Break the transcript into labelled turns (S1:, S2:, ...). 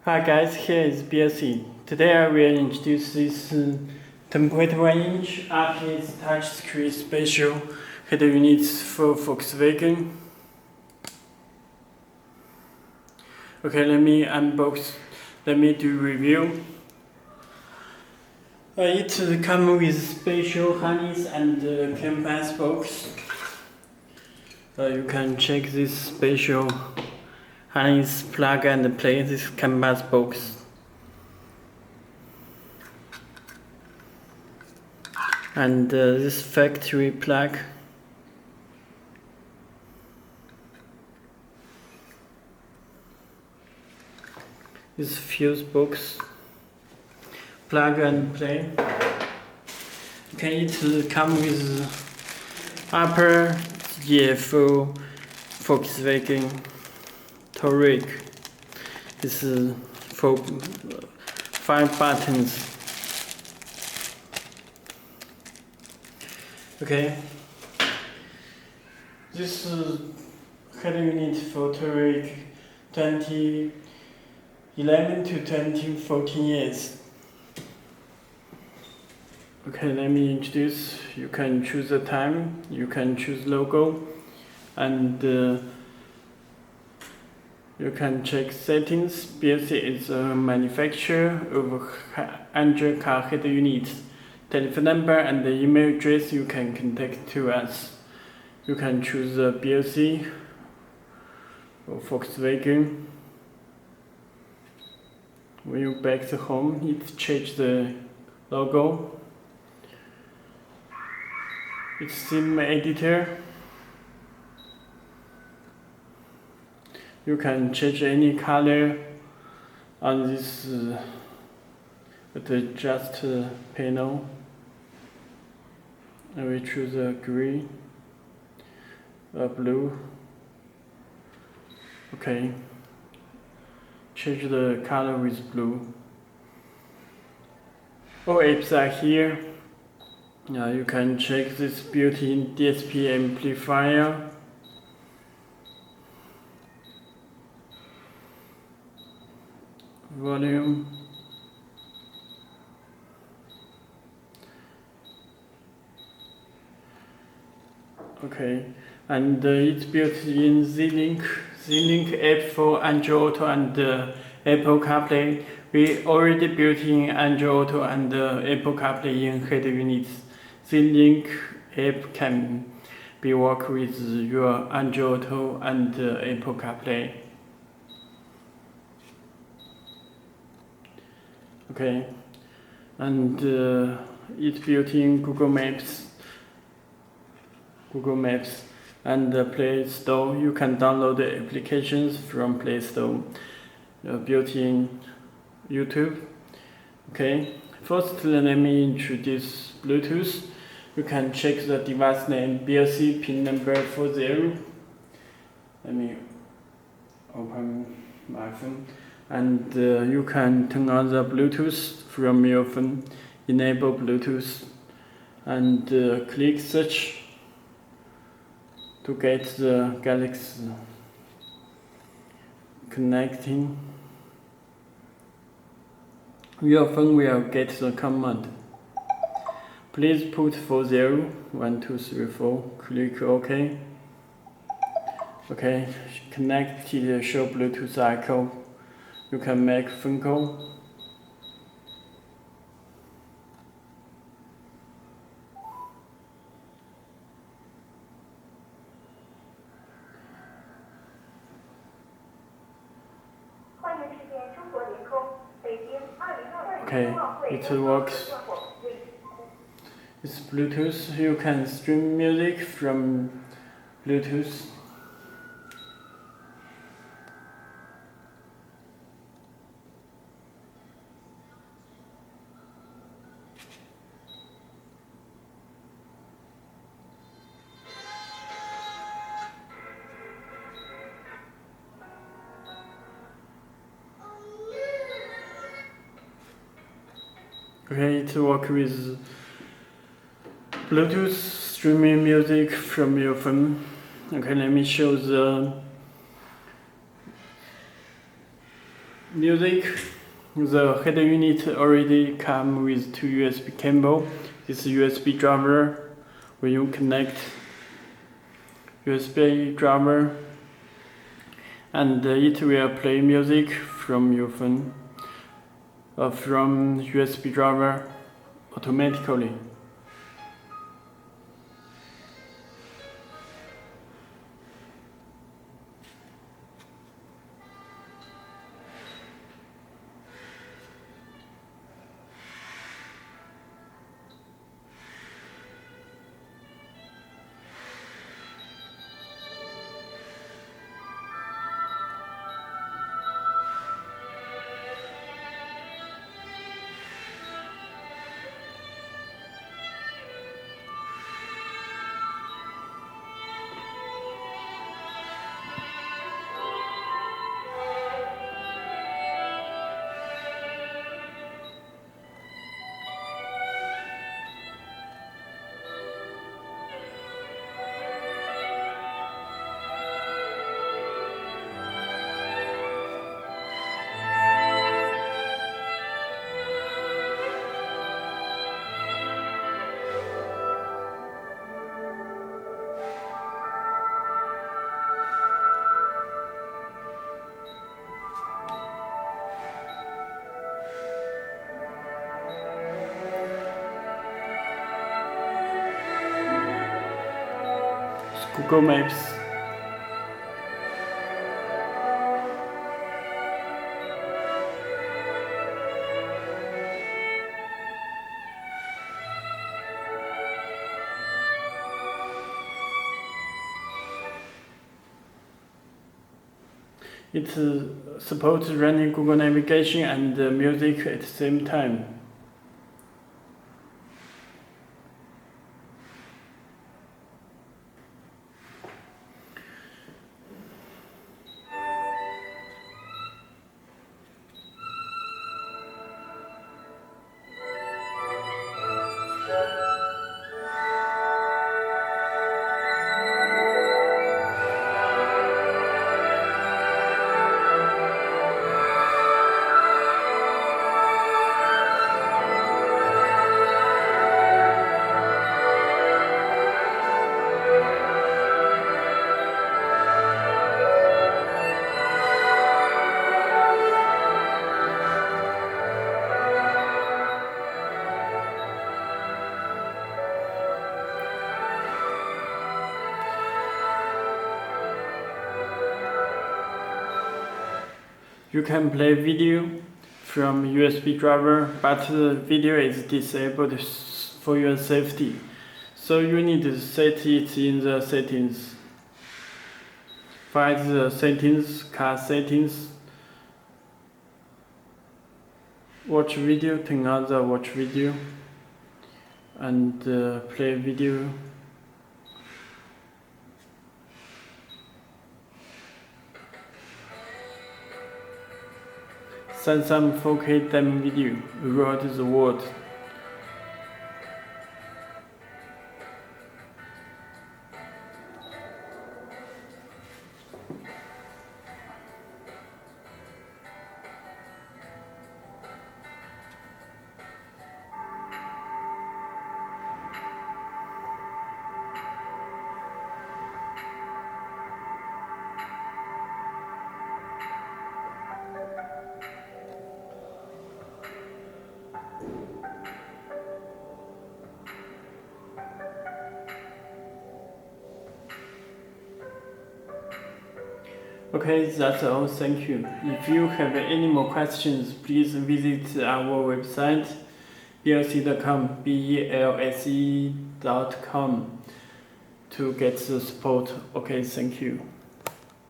S1: Hi guys, here is Belsee. Today I will introduce this 10.1-inch RPS touchscreen spatial header units for Volkswagen. Okay, let me unbox. Let me do review. It comes with spatial harness and canvas box. You can check this spatial harness, plug and play this canvas box. And this factory plug. This fuse box. Plug and play. Okay, it comes with upper DSP Volkswagen Touareg. This is for 5 buttons. Okay. This header unit for Touareg 2011 to 2014 years. Okay, let me introduce. You can choose the time, you can choose logo, and you can check settings. Belsee is a manufacturer of Android car header units. Telephone number and the email address you can contact to us. You can choose Belsee or Volkswagen. When you back to home, it change the logo. It's sim editor. You can change any color on this adjust panel. I will choose a green, a blue. Okay. Change the color with blue. All apps are here. You can check this built-in DSP amplifier. Volume. Okay, and it's built in Z-Link app for Android Auto and Apple CarPlay. We already built in Android Auto and Apple CarPlay in header units. Z-Link app can be work with your Android Auto and Apple CarPlay. Okay, and it's built in Google Maps and Play Store. You can download the applications from Play Store. Built in YouTube. Okay, first let me introduce Bluetooth. You can check the device name Belsee pin number 40. Let me open my phone. And you can turn on the Bluetooth from your phone. Enable Bluetooth and click search to get the Galaxy connecting. Your phone will get the command. Please put 40, 1, 2, 3, 4. Click OK. Okay, connect to the show Bluetooth icon. You can make phone call. Okay, it works. It's Bluetooth. You can stream music from Bluetooth. Okay, it works with Bluetooth streaming music from your phone. Okay, let me show the music. The header unit already comes with two USB cable. This USB driver, when you connect USB driver, and it will play music from your phone from USB driver automatically. Google Maps. It supports running Google Navigation and music at the same time. You can play video from USB driver, but the video is disabled for your safety. So you need to set it in the settings. Find the settings, car settings, watch video, turn on the watch video, and play video. Send some 4K demo video around the world. Okay, that's all. Thank you. If you have any more questions, please visit our website belsee.com, belse.com to get the support. Okay, thank you.